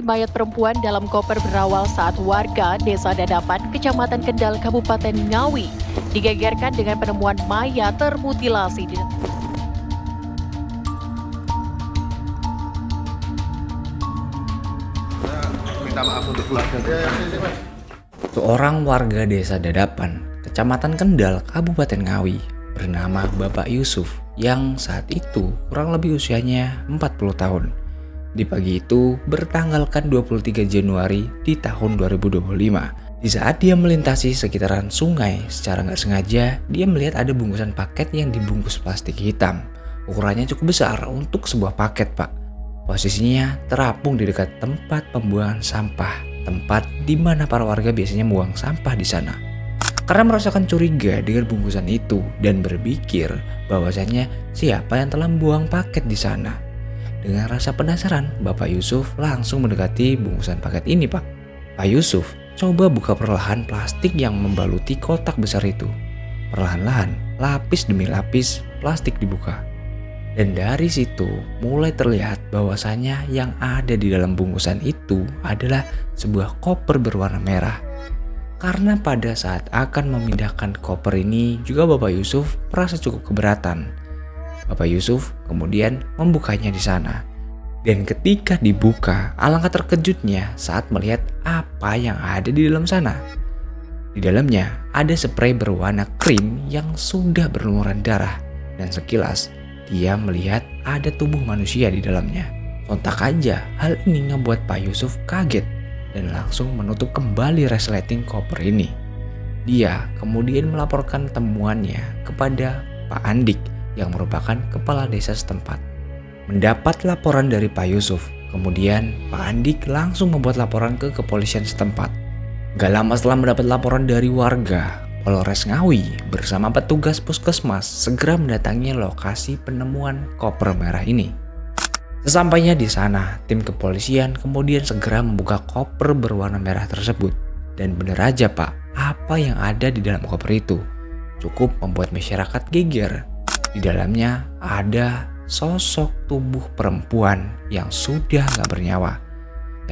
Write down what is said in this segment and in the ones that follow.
Mayat perempuan dalam koper berawal saat warga Desa Dadapan, Kecamatan Kendal, Kabupaten Ngawi, digegerkan dengan penemuan mayat termutilasi. Minta maaf untuk keluarga. Seorang warga Desa Dadapan, Kecamatan Kendal, Kabupaten Ngawi, bernama Bapak Yusuf yang saat itu kurang lebih usianya 40 tahun. Di pagi itu bertanggalkan 23 Januari di tahun 2025. Di saat dia melintasi sekitaran sungai, secara nggak sengaja dia melihat ada bungkusan paket yang dibungkus plastik hitam. Ukurannya cukup besar untuk sebuah paket, Pak. Posisinya terapung di dekat tempat pembuangan sampah, tempat di mana para warga biasanya membuang sampah di sana. Karena merasakan curiga dengan bungkusan itu dan berpikir bahwasanya siapa yang telah membuang paket di sana. Dengan rasa penasaran, Bapak Yusuf langsung mendekati bungkusan paket ini, Pak. Pak Yusuf coba buka perlahan plastik yang membaluti kotak besar itu. Perlahan-lahan, lapis demi lapis, plastik dibuka. Dan dari situ mulai terlihat bahwasanya yang ada di dalam bungkusan itu adalah sebuah koper berwarna merah. Karena pada saat akan memindahkan koper ini juga Bapak Yusuf merasa cukup keberatan. Bapak Yusuf kemudian membukanya di sana. Dan ketika dibuka, alangkah terkejutnya saat melihat apa yang ada di dalam sana. Di dalamnya ada spray berwarna krim yang sudah berlumuran darah. Dan sekilas dia melihat ada tubuh manusia di dalamnya. Sontak aja hal ini membuat Pak Yusuf kaget dan langsung menutup kembali resleting koper ini. Dia kemudian melaporkan temuannya kepada Pak Andik yang merupakan kepala desa setempat. Mendapat laporan dari Pak Yusuf, kemudian Pak Andik langsung membuat laporan ke kepolisian setempat. Gak lama setelah mendapat laporan dari warga, Polres Ngawi bersama petugas puskesmas segera mendatangi lokasi penemuan koper merah ini. Sesampainya di sana, tim kepolisian kemudian segera membuka koper berwarna merah tersebut. Dan benar aja, Pak, apa yang ada di dalam koper itu cukup membuat masyarakat geger. Di dalamnya ada sosok tubuh perempuan yang sudah gak bernyawa,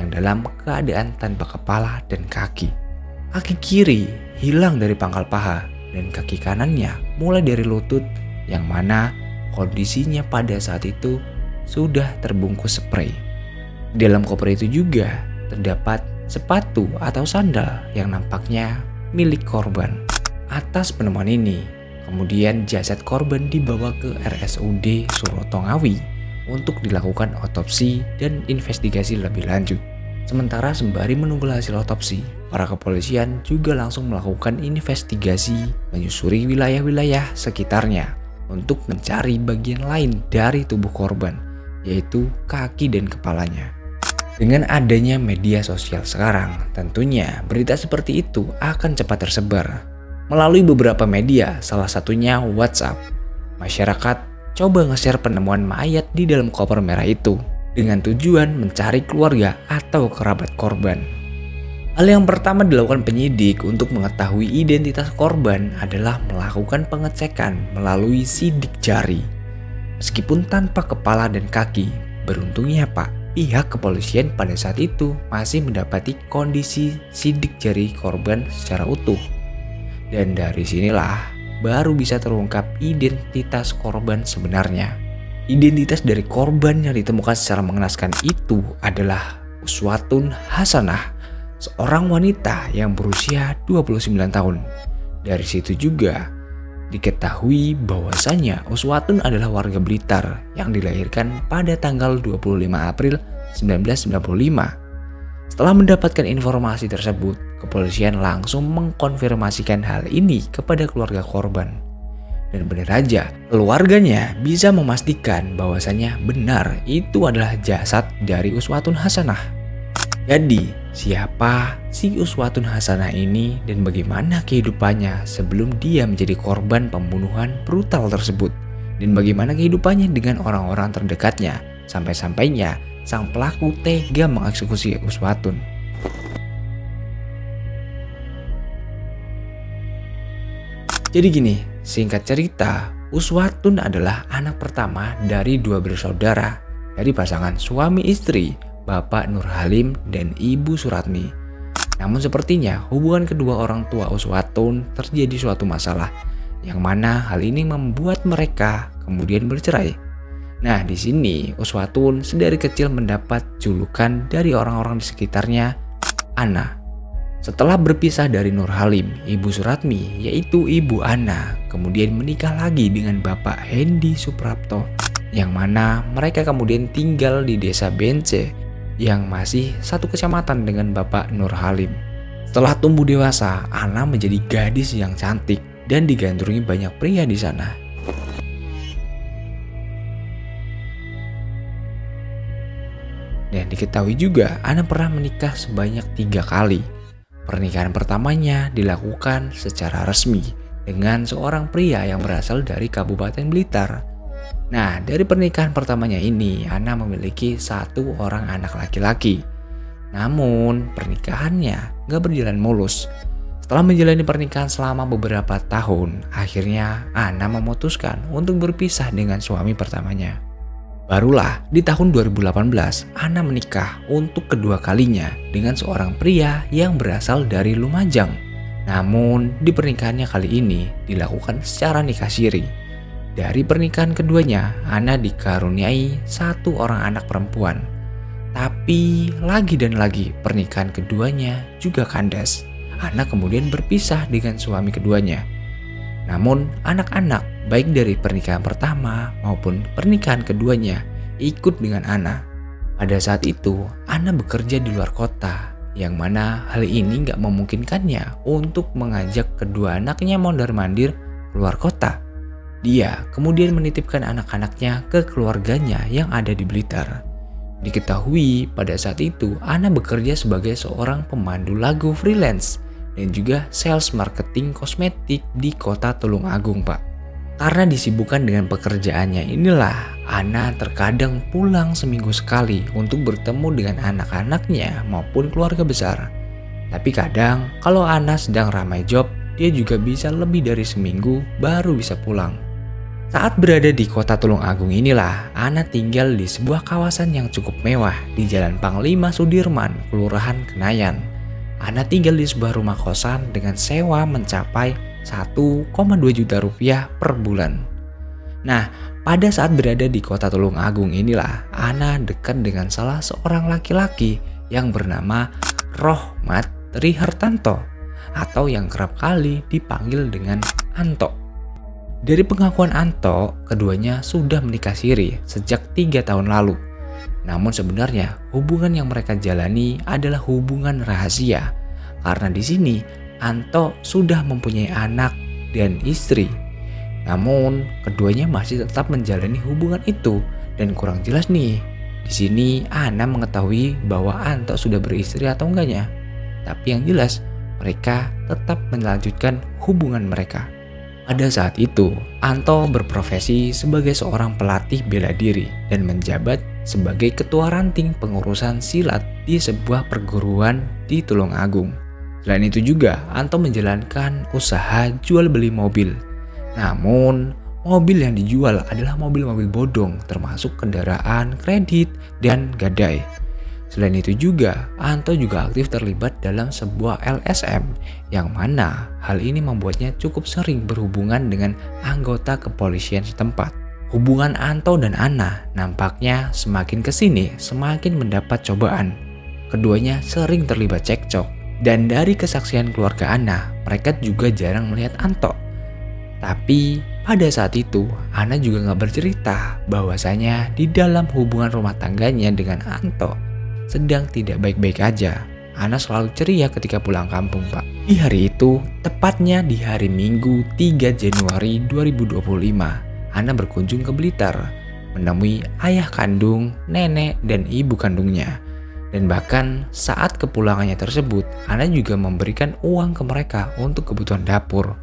yang dalam keadaan tanpa kepala dan kaki. Kaki kiri hilang dari pangkal paha dan kaki kanannya mulai dari lutut, yang mana kondisinya pada saat itu sudah terbungkus spray. Di dalam koper itu juga terdapat sepatu atau sandal yang nampaknya milik korban. Atas penemuan ini, kemudian jasad korban dibawa ke RSUD Suroto Ngawi untuk dilakukan otopsi dan investigasi lebih lanjut. Sementara sembari menunggu hasil otopsi, para kepolisian juga langsung melakukan investigasi menyusuri wilayah-wilayah sekitarnya untuk mencari bagian lain dari tubuh korban, yaitu kaki dan kepalanya. Dengan adanya media sosial sekarang, tentunya berita seperti itu akan cepat tersebar. Melalui beberapa media, salah satunya WhatsApp, masyarakat coba nge-share penemuan mayat di dalam koper merah itu dengan tujuan mencari keluarga atau kerabat korban. Hal yang pertama dilakukan penyidik untuk mengetahui identitas korban adalah melakukan pengecekan melalui sidik jari. Meskipun tanpa kepala dan kaki, beruntungnya Pak, pihak kepolisian pada saat itu masih mendapati kondisi sidik jari korban secara utuh. Dan dari sinilah baru bisa terungkap identitas korban sebenarnya. Identitas dari korban yang ditemukan secara mengenaskan itu adalah Uswatun Hasanah, seorang wanita yang berusia 29 tahun. Dari situ juga diketahui bahwasanya Uswatun adalah warga Blitar yang dilahirkan pada tanggal 25 April 1995. Setelah mendapatkan informasi tersebut, kepolisian langsung mengkonfirmasikan hal ini kepada keluarga korban. Dan benar aja, keluarganya bisa memastikan bahwasanya benar itu adalah jasad dari Uswatun Hasanah. Jadi, siapa si Uswatun Hasanah ini dan bagaimana kehidupannya sebelum dia menjadi korban pembunuhan brutal tersebut? Dan bagaimana kehidupannya dengan orang-orang terdekatnya, sampai-sampainya sang pelaku tega mengeksekusi Uswatun. Jadi gini, singkat cerita, Uswatun adalah anak pertama dari dua bersaudara dari pasangan suami istri Bapak Nur Halim dan Ibu Suratmi. Namun sepertinya hubungan kedua orang tua Uswatun terjadi suatu masalah, yang mana hal ini membuat mereka kemudian bercerai. Nah, di sini Uswatun sedari kecil mendapat julukan dari orang-orang di sekitarnya, Ana. Setelah berpisah dari Nur Halim, Ibu Suratmi, yaitu Ibu Ana, kemudian menikah lagi dengan Bapak Hendi Suprapto, yang mana mereka kemudian tinggal di desa Bence, yang masih satu kecamatan dengan Bapak Nur Halim. Setelah tumbuh dewasa, Ana menjadi gadis yang cantik dan digandrungi banyak pria di sana. Dan diketahui juga Ana pernah menikah sebanyak 3 kali. Pernikahan pertamanya dilakukan secara resmi dengan seorang pria yang berasal dari Kabupaten Blitar. Nah, dari pernikahan pertamanya ini Ana memiliki 1 orang anak laki-laki. Namun pernikahannya gak berjalan mulus. Setelah menjalani pernikahan selama beberapa tahun, akhirnya Ana memutuskan untuk berpisah dengan suami pertamanya. Barulah di tahun 2018, Ana menikah untuk kedua kalinya dengan seorang pria yang berasal dari Lumajang. Namun, di pernikahannya kali ini dilakukan secara nikah siri. Dari pernikahan keduanya, Ana dikaruniai 1 orang anak perempuan. Tapi, lagi dan lagi pernikahan keduanya juga kandas. Ana kemudian berpisah dengan suami keduanya. Namun, anak-anak baik dari pernikahan pertama maupun pernikahan keduanya ikut dengan Ana. Pada saat itu, Ana bekerja di luar kota, yang mana hal ini gak memungkinkannya untuk mengajak kedua anaknya mondar-mandir keluar kota. Dia kemudian menitipkan anak-anaknya ke keluarganya yang ada di Blitar. Diketahui pada saat itu, Ana bekerja sebagai seorang pemandu lagu freelance dan juga sales marketing kosmetik di kota Tulungagung, Pak. Karena disibukkan dengan pekerjaannya inilah, Ana terkadang pulang seminggu sekali untuk bertemu dengan anak-anaknya maupun keluarga besar. Tapi kadang kalau Ana sedang ramai job, dia juga bisa lebih dari seminggu baru bisa pulang. Saat berada di kota Tulungagung inilah, Ana tinggal di sebuah kawasan yang cukup mewah di Jalan Panglima Sudirman, Kelurahan Kenayan. Ana tinggal di sebuah rumah kosan dengan sewa mencapai 1,2 juta rupiah per bulan. Nah, pada saat berada di kota Tulungagung inilah, Ana dekat dengan salah seorang laki-laki yang bernama Rohmat Trihartanto, atau yang kerap kali dipanggil dengan Anto. Dari pengakuan Anto, keduanya sudah menikah siri sejak 3 tahun lalu. Namun sebenarnya hubungan yang mereka jalani adalah hubungan rahasia, karena di sini Anto sudah mempunyai anak dan istri. Namun keduanya masih tetap menjalani hubungan itu dan kurang jelas nih. Di sini Ana mengetahui bahwa Anto sudah beristri atau enggaknya. Tapi yang jelas mereka tetap melanjutkan hubungan mereka. Pada saat itu, Anto berprofesi sebagai seorang pelatih bela diri dan menjabat sebagai ketua ranting pengurusan silat di sebuah perguruan di Tulungagung. Selain itu juga, Anto menjalankan usaha jual beli mobil. Namun, mobil yang dijual adalah mobil-mobil bodong termasuk kendaraan kredit dan gadai. Selain itu juga, Anto juga aktif terlibat dalam sebuah LSM yang mana hal ini membuatnya cukup sering berhubungan dengan anggota kepolisian setempat. Hubungan Anto dan Ana nampaknya semakin kesini semakin mendapat cobaan. Keduanya sering terlibat cekcok dan dari kesaksian keluarga Ana, mereka juga jarang melihat Anto. Tapi pada saat itu, Ana juga gak bercerita bahwasanya di dalam hubungan rumah tangganya dengan Anto sedang tidak baik-baik aja. Ana selalu ceria ketika pulang kampung, Pak. Di hari itu, tepatnya di hari Minggu 3 Januari 2025, Ana berkunjung ke Blitar, menemui ayah kandung, nenek, dan ibu kandungnya. Dan bahkan saat kepulangannya tersebut, Ana juga memberikan uang ke mereka untuk kebutuhan dapur.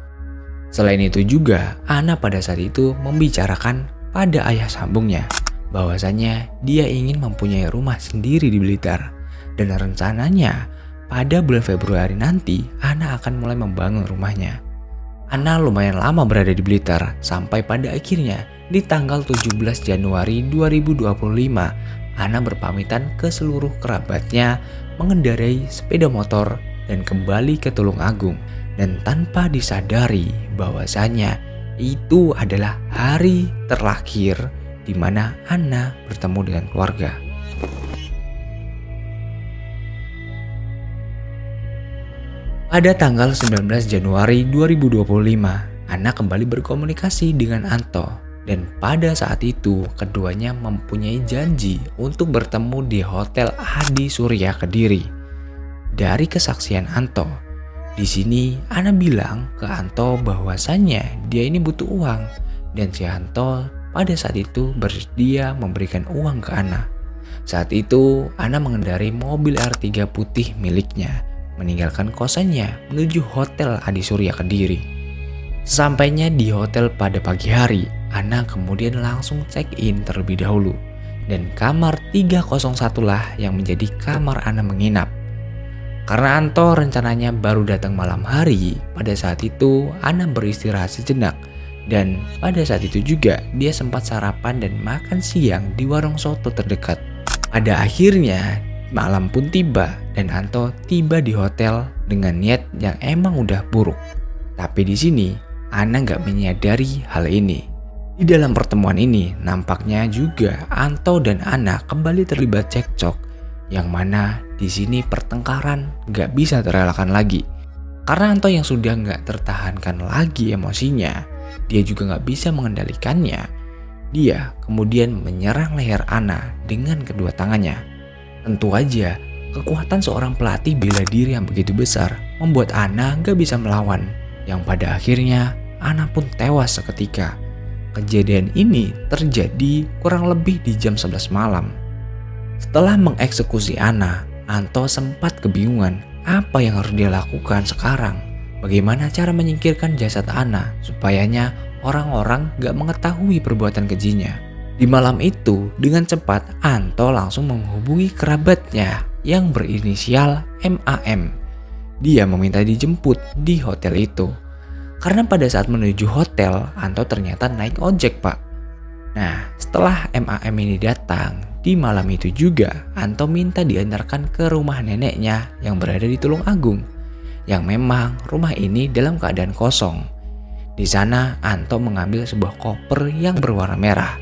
Selain itu juga, Ana pada saat itu membicarakan pada ayah sambungnya bahwasanya dia ingin mempunyai rumah sendiri di Blitar. Dan rencananya pada bulan Februari nanti Ana akan mulai membangun rumahnya. Ana lumayan lama berada di Blitar sampai pada akhirnya di tanggal 17 Januari 2025 Ana berpamitan ke seluruh kerabatnya mengendarai sepeda motor dan kembali ke Tulungagung. Dan tanpa disadari bahwasanya itu adalah hari terakhir di mana Ana bertemu dengan keluarga. Pada tanggal 19 Januari 2025, Ana kembali berkomunikasi dengan Anto. Dan pada saat itu, keduanya mempunyai janji untuk bertemu di Hotel Adi Surya Kediri. Dari kesaksian Anto, di sini Ana bilang ke Anto bahwasannya dia ini butuh uang. Dan si Anto pada saat itu bersedia memberikan uang ke Ana. Saat itu, Ana mengendarai mobil R3 putih miliknya, meninggalkan kosannya menuju Hotel Adi Surya Kediri. Sesampainya di hotel pada pagi hari, Ana kemudian langsung check-in terlebih dahulu. Dan kamar 301 lah yang menjadi kamar Ana menginap. Karena Anto rencananya baru datang malam hari, pada saat itu Ana beristirahat sejenak. Dan pada saat itu juga dia sempat sarapan dan makan siang di warung soto terdekat. Pada akhirnya malam pun tiba dan Anto tiba di hotel dengan niat yang emang udah buruk. Tapi di sini Ana nggak menyadari hal ini. Di dalam pertemuan ini nampaknya juga Anto dan Ana kembali terlibat cekcok, yang mana di sini pertengkaran nggak bisa terelakkan lagi. Karena Anto yang sudah nggak tertahankan lagi emosinya, dia juga nggak bisa mengendalikannya. Dia kemudian menyerang leher Ana dengan kedua tangannya. Tentu aja, kekuatan seorang pelatih bela diri yang begitu besar membuat Ana gak bisa melawan, yang pada akhirnya Ana pun tewas seketika. Kejadian ini terjadi kurang lebih di jam 11 malam. Setelah mengeksekusi Ana, Anto sempat kebingungan apa yang harus dia lakukan sekarang. Bagaimana cara menyingkirkan jasad Ana supayanya orang-orang gak mengetahui perbuatan kejinya. Di malam itu, dengan cepat Anto langsung menghubungi kerabatnya yang berinisial MAM. Dia meminta dijemput di hotel itu. Karena pada saat menuju hotel, Anto ternyata naik ojek, Pak. Nah, setelah MAM ini datang, di malam itu juga Anto minta diantarkan ke rumah neneknya yang berada di Tulungagung. Yang memang rumah ini dalam keadaan kosong. Di sana Anto mengambil sebuah koper yang berwarna merah.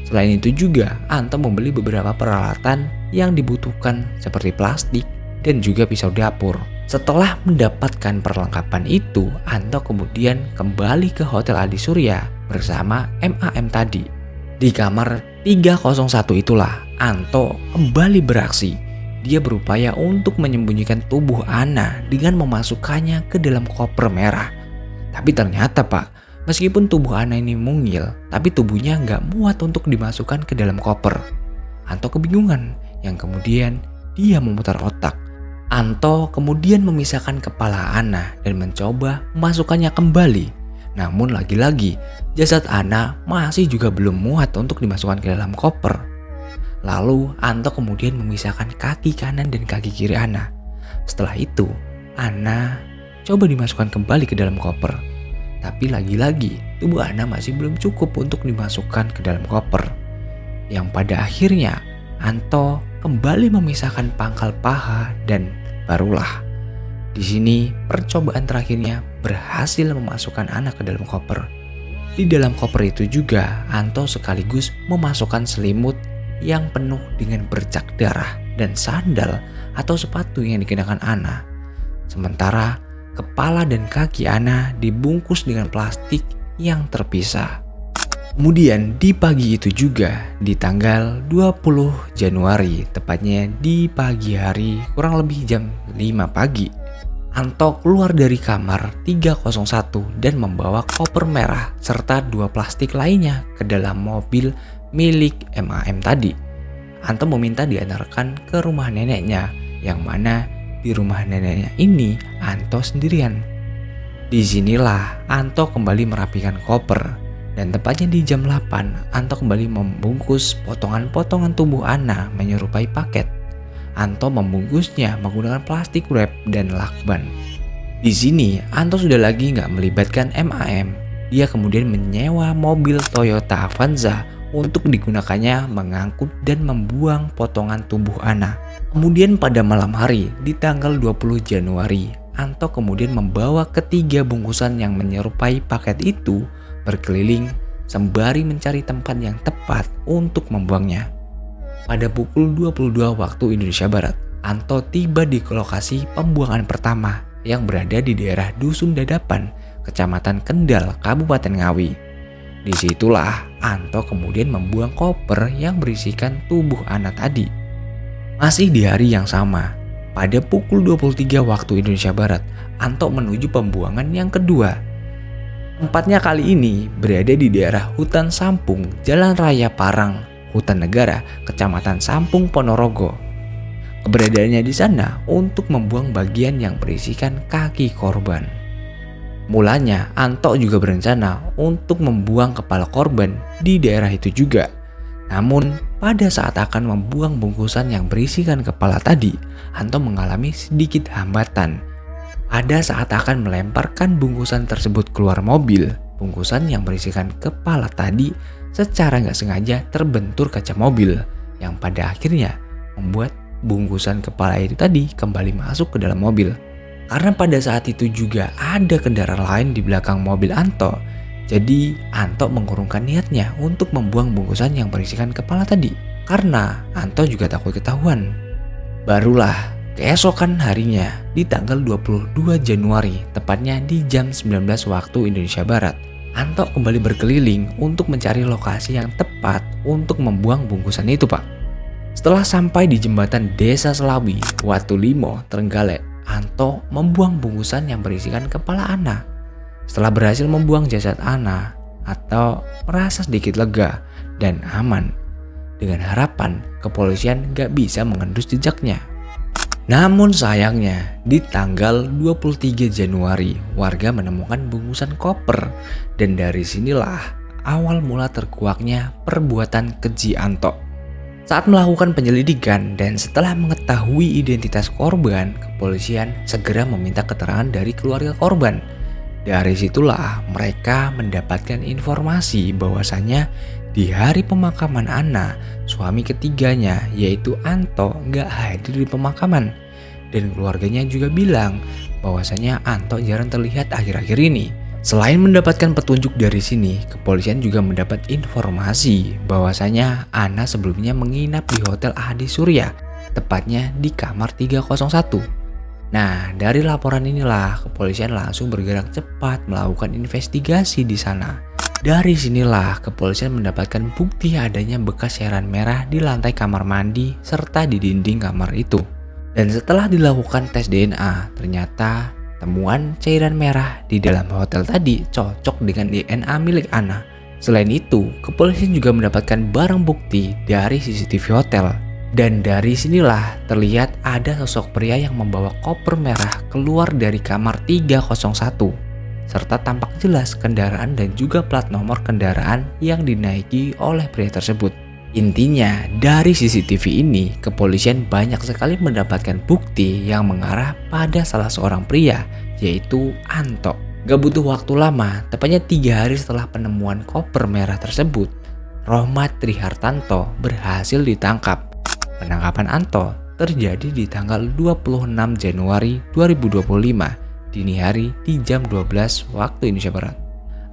Selain itu juga Anto membeli beberapa peralatan yang dibutuhkan seperti plastik dan juga pisau dapur. Setelah mendapatkan perlengkapan itu, Anto kemudian kembali ke Hotel Adi Surya bersama MAM tadi. Di kamar 301 itulah Anto kembali beraksi. Dia berupaya untuk menyembunyikan tubuh Ana dengan memasukkannya ke dalam koper merah. Tapi ternyata, Pak, meskipun tubuh Ana ini mungil, tapi tubuhnya nggak muat untuk dimasukkan ke dalam koper. Anto kebingungan, yang kemudian dia memutar otak. Anto kemudian memisahkan kepala Ana dan mencoba memasukkannya kembali. Namun lagi-lagi, jasad Ana masih juga belum muat untuk dimasukkan ke dalam koper. Lalu Anto kemudian memisahkan kaki kanan dan kaki kiri Ana. Setelah itu, Ana coba dimasukkan kembali ke dalam koper. Tapi lagi-lagi, tubuh Ana masih belum cukup untuk dimasukkan ke dalam koper. Yang pada akhirnya, Anto kembali memisahkan pangkal paha dan barulah di sini percobaan terakhirnya berhasil memasukkan Ana ke dalam koper. Di dalam koper itu juga Anto sekaligus memasukkan selimut yang penuh dengan bercak darah dan sandal atau sepatu yang dikenakan Ana. Sementara kepala dan kaki Ana dibungkus dengan plastik yang terpisah. Kemudian di pagi itu juga, di tanggal 20 Januari, tepatnya di pagi hari kurang lebih jam 5 pagi, Anto keluar dari kamar 301 dan membawa koper merah serta 2 plastik lainnya ke dalam mobil milik MAM tadi. Anto meminta diantarkan ke rumah neneknya, yang mana di rumah neneknya ini Anto sendirian. Disinilah Anto kembali merapikan koper. Dan tepatnya di jam 8, Anto kembali membungkus potongan-potongan tubuh Ana menyerupai paket. Anto membungkusnya menggunakan plastik wrap dan lakban. Di sini, Anto sudah lagi nggak melibatkan MAM. Dia kemudian menyewa mobil Toyota Avanza untuk digunakannya mengangkut dan membuang potongan tubuh Ana. Kemudian pada malam hari di tanggal 20 Januari, Anto kemudian membawa ketiga bungkusan yang menyerupai paket itu berkeliling sembari mencari tempat yang tepat untuk membuangnya. Pada pukul 22 waktu Indonesia Barat, Anto tiba di lokasi pembuangan pertama yang berada di daerah Dusun Dadapan, Kecamatan Kendal, Kabupaten Ngawi. Disitulah Anto kemudian membuang koper yang berisikan tubuh Ana tadi. Masih di hari yang sama, pada pukul 23 waktu Indonesia Barat, Anto menuju pembuangan yang kedua. Tempatnya kali ini berada di daerah Hutan Sampung, Jalan Raya Parang, Hutan Negara, Kecamatan Sampung, Ponorogo. Keberadaannya di sana untuk membuang bagian yang berisikan kaki korban. Mulanya, Anto juga berencana untuk membuang kepala korban di daerah itu juga. Namun, pada saat akan membuang bungkusan yang berisikan kepala tadi, Anto mengalami sedikit hambatan. Pada saat akan melemparkan bungkusan tersebut keluar mobil, bungkusan yang berisikan kepala tadi secara nggak sengaja terbentur kaca mobil, yang pada akhirnya membuat bungkusan kepala itu tadi kembali masuk ke dalam mobil. Karena pada saat itu juga ada kendaraan lain di belakang mobil Anto, jadi Anto mengurungkan niatnya untuk membuang bungkusan yang berisikan kepala tadi. Karena Anto juga takut ketahuan. Barulah keesokan harinya di tanggal 22 Januari, tepatnya di jam 19 waktu Indonesia Barat, Anto kembali berkeliling untuk mencari lokasi yang tepat untuk membuang bungkusan itu, Pak. Setelah sampai di jembatan Desa Selawi, Watu Limo, Trenggalek, Anto membuang bungkusan yang berisikan kepala Ana. Setelah berhasil membuang jasad Ana, Anto merasa sedikit lega dan aman, dengan harapan kepolisian gak bisa mengendus jejaknya. Namun sayangnya, di tanggal 23 Januari, warga menemukan bungkusan koper, dan dari sinilah awal mula terkuaknya perbuatan keji Anto. Saat melakukan penyelidikan dan setelah mengetahui identitas korban, kepolisian segera meminta keterangan dari keluarga korban. Dari situlah mereka mendapatkan informasi bahwasannya di hari pemakaman Ana, suami ketiganya yaitu Anto gak hadir di pemakaman. Dan keluarganya juga bilang bahwasannya Anto jarang terlihat akhir-akhir ini. Selain mendapatkan petunjuk dari sini, kepolisian juga mendapat informasi bahwasanya Ana sebelumnya menginap di Hotel Adi Surya, tepatnya di kamar 301. Nah, dari laporan inilah kepolisian langsung bergerak cepat melakukan investigasi di sana. Dari sinilah kepolisian mendapatkan bukti adanya bekas cairan merah di lantai kamar mandi serta di dinding kamar itu. Dan setelah dilakukan tes DNA, ternyata temuan cairan merah di dalam hotel tadi cocok dengan DNA milik Ana. Selain itu, kepolisian juga mendapatkan barang bukti dari CCTV hotel. Dan dari sinilah terlihat ada sosok pria yang membawa koper merah keluar dari kamar 301. Serta tampak jelas kendaraan dan juga plat nomor kendaraan yang dinaiki oleh pria tersebut. Intinya, dari CCTV ini, kepolisian banyak sekali mendapatkan bukti yang mengarah pada salah seorang pria, yaitu Anto. Gak butuh waktu lama, tepatnya 3 hari setelah penemuan koper merah tersebut, Rohmat Trihartanto berhasil ditangkap. Penangkapan Anto terjadi di tanggal 26 Januari 2025, dini hari di jam 12 waktu Indonesia Barat.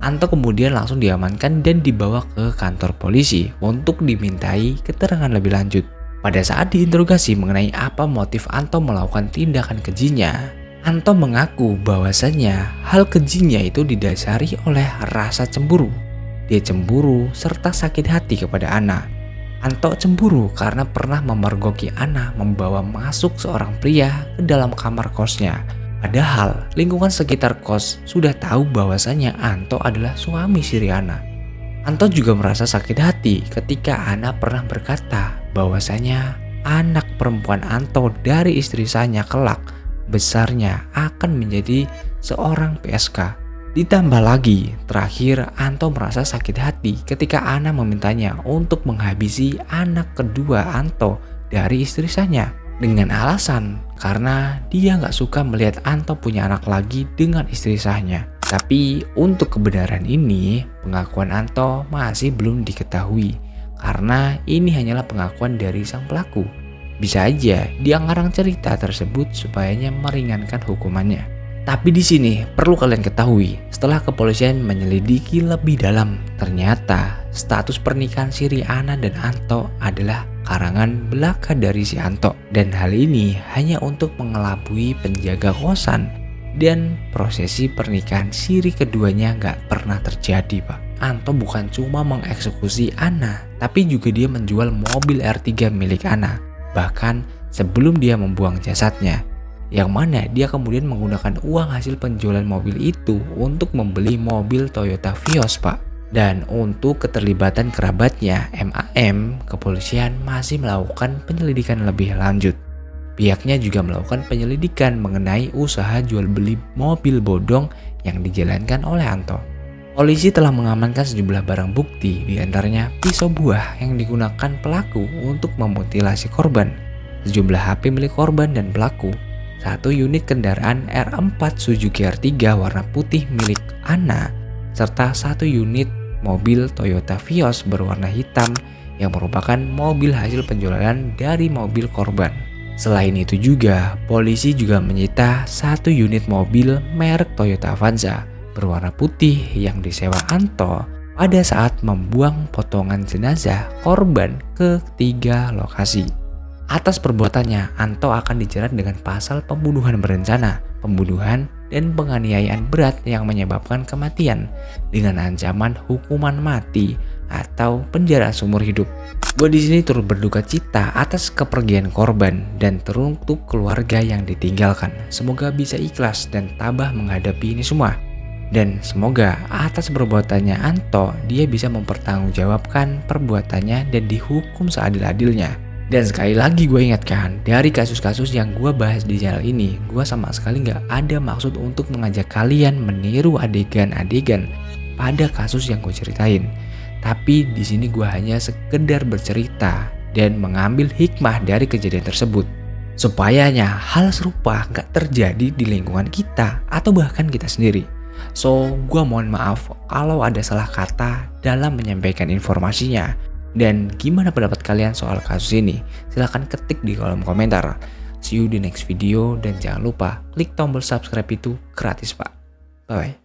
Anto kemudian langsung diamankan dan dibawa ke kantor polisi untuk dimintai keterangan lebih lanjut. Pada saat diinterogasi mengenai apa motif Anto melakukan tindakan kejinya, Anto mengaku bahwasannya hal kejinya itu didasari oleh rasa cemburu. Dia cemburu serta sakit hati kepada Ana. Anto cemburu karena pernah memergoki Ana membawa masuk seorang pria ke dalam kamar kosnya. Padahal lingkungan sekitar kos sudah tahu bahwasannya Anto adalah suami siri Ana. Anto juga merasa sakit hati ketika Ana pernah berkata bahwasanya anak perempuan Anto dari istri sanya kelak besarnya akan menjadi seorang PSK. Ditambah lagi, terakhir Anto merasa sakit hati ketika Ana memintanya untuk menghabisi anak kedua Anto dari istri sanya. Dengan alasan karena dia gak suka melihat Anto punya anak lagi dengan istri sahnya. Tapi untuk kebenaran ini, pengakuan Anto masih belum diketahui. karena ini hanyalah pengakuan dari sang pelaku. Bisa aja dia ngarang cerita tersebut supayanya meringankan hukumannya. Tapi di sini perlu kalian ketahui, setelah kepolisian menyelidiki lebih dalam, ternyata status pernikahan si Riana dan Anto adalah karangan belaka dari si Anto. Dan hal ini hanya untuk mengelabui penjaga kosan, dan prosesi pernikahan siri keduanya gak pernah terjadi, Pak. Anto bukan cuma mengeksekusi Ana, tapi juga dia menjual mobil R3 milik Ana. Bahkan sebelum dia membuang jasadnya, yang mana dia kemudian menggunakan uang hasil penjualan mobil itu untuk membeli mobil Toyota Vios, Pak. Dan untuk keterlibatan kerabatnya, MAM, kepolisian masih melakukan penyelidikan lebih lanjut. Pihaknya juga melakukan penyelidikan mengenai usaha jual beli mobil bodong yang dijalankan oleh Anto. Polisi telah mengamankan sejumlah barang bukti, diantaranya pisau buah yang digunakan pelaku untuk memutilasi korban, sejumlah HP milik korban dan pelaku, 1 unit kendaraan R4 Suzuki R3 warna putih milik Ana, serta 1 unit mobil Toyota Vios berwarna hitam yang merupakan mobil hasil penjualan dari mobil korban. Selain itu juga, polisi juga menyita 1 unit mobil merek Toyota Avanza berwarna putih yang disewa Anto pada saat membuang potongan jenazah korban ke 3 lokasi. Atas perbuatannya, Anto akan dijerat dengan pasal pembunuhan berencana, pembunuhan, dan penganiayaan berat yang menyebabkan kematian dengan ancaman hukuman mati atau penjara seumur hidup. Gue di sini turut berduka cita atas kepergian korban dan teruntuk keluarga yang ditinggalkan. Semoga bisa ikhlas dan tabah menghadapi ini semua. Dan semoga atas perbuatannya Anto, dia bisa mempertanggungjawabkan perbuatannya dan dihukum seadil-adilnya. Dan sekali lagi gue ingatkan, dari kasus-kasus yang gue bahas di channel ini, gue sama sekali gak ada maksud untuk mengajak kalian meniru adegan-adegan pada kasus yang gue ceritain. Tapi di sini gue hanya sekedar bercerita dan mengambil hikmah dari kejadian tersebut, supayanya hal serupa gak terjadi di lingkungan kita atau bahkan kita sendiri. So, gue mohon maaf kalau ada salah kata dalam menyampaikan informasinya. Dan gimana pendapat kalian soal kasus ini? Silahkan ketik di kolom komentar. See you di next video dan jangan lupa klik tombol subscribe itu gratis, Pak. Bye.